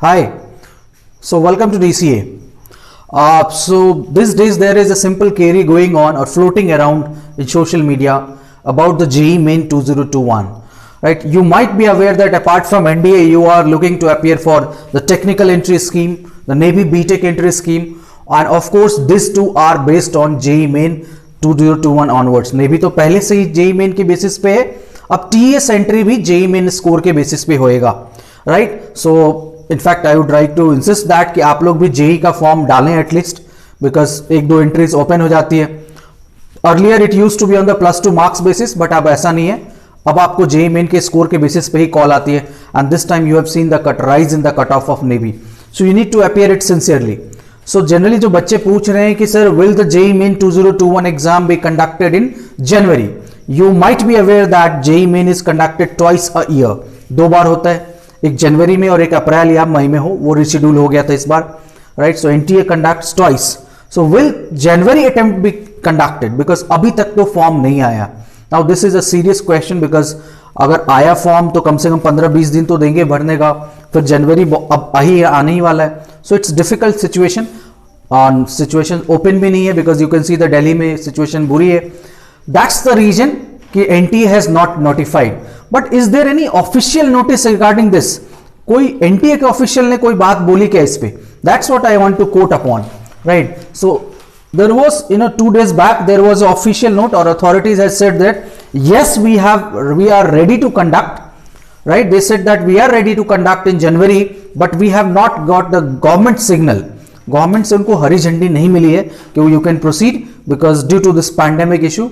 Hi, so welcome to DCA. So these days there is a simple query going on or floating around in social media about the JEE Main 2021. Right? You might be aware that apart from NDA, you are looking to appear for the technical entry scheme, the Navy BTech entry scheme, and of course these two are based on JEE Main 2021 onwards. Navy तो पहले से ही JEE Main के basis पे है, अब TS entry भी JEE Main score के बेसिस पे होएगा, right? So in fact I would like to insist that कि आप लोग भी JEE का फॉर्म डालें एटलीस्ट, बिकॉज एक दो एंट्रीज ओपन हो जाती है. Earlier it used to be on the +2 marks basis, but अब ऐसा नहीं है. अब आपको JEE Main के स्कोर के बेसिस पे ही कॉल आती है, and this time you have seen the cut rise in the cut off of Navy, so you need to appear it sincerely. So generally जो बच्चे पूछ रहे हैं कि sir will the JEE Main 2021 exam be conducted in January, you might be aware that JEE Main is conducted twice a year. दो बार होता है, एक जनवरी में और एक अप्रैल या मई में हो, वो रिशेड्यूल हो गया था इस बार, right? So NTA conducts twice. So will January attempt be conducted, because अभी तक तो फॉर्म नहीं आया. Now this is a serious question, because अगर आया फॉर्म तो कम से कम 15-20 दिन तो देंगे भरने का, फिर जनवरी अब आने ही वाला है. सो इट्स डिफिकल्ट सिचुएशन, और सिचुएशन ओपन भी नहीं है, because you can see the Delhi में सिचुएशन बुरी है. दैट्स द रीजन कि NTA has not notified. But is there any official notice regarding this? कोई NTA के ऑफिशियल ने कोई बात बोली क्या इस पे? That's what I want to quote upon, right? So there was 2 days back there was an official note, or authorities had said that yes, we are ready to conduct, right? They said that we are ready to conduct in January, but we have not got the government signal. Government से उनको हरी झंडी नहीं मिली है कि you can proceed because due to this pandemic issue.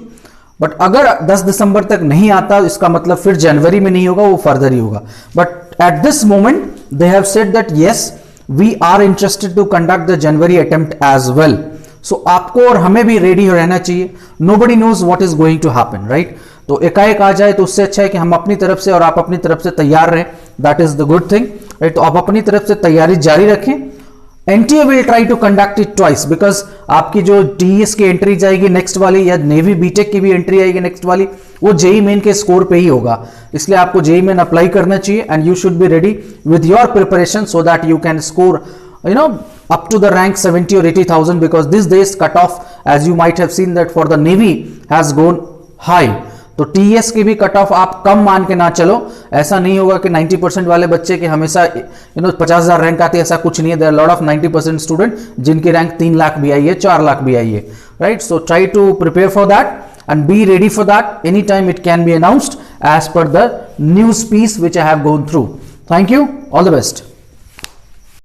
But अगर 10 दिसंबर तक नहीं आता, इसका मतलब फिर जनवरी में नहीं होगा, वो फर्दर ही होगा. But at this moment they have said that yes, we are interested to conduct the January attempt as well. So आपको और हमें भी रेडी रहना चाहिए. Nobody knows what is going to happen, right? तो एकाएक आ जाए तो उससे अच्छा है कि हम अपनी तरफ से और आप अपनी तरफ से तैयार रहें. That is the good thing, right? तो आप अपनी तरफ से तैयारी जारी रखें. NTA will try to conduct it twice, because आपकी जो TS की एंट्री जाएगी नेक्स्ट वाली, या नेवी बीटेक की भी एंट्री आएगी नेक्स्ट वाली, वो JEE Main के स्कोर पे ही होगा. इसलिए आपको JEE Main अप्लाई करना चाहिए, and you should be ready with your preparation so that you can score up to the rank 70 or 80,000, because this days cut off, as you might have seen that for the Navy has gone high. तो TS की भी cut off आप कम मान के ना चलो. ऐसा नहीं होगा कि 90% वाले बच्चे के हमेशा 50,000 रैंक आती है, ऐसा कुछ नहीं है. There are lot of 90% student जिनकी रैंक 3 लाख भी आई है, 4 लाख भी आई है, right? So try to prepare for that and be ready for that. Anytime it can be announced as per the news piece which I have gone through. Thank you. All the best.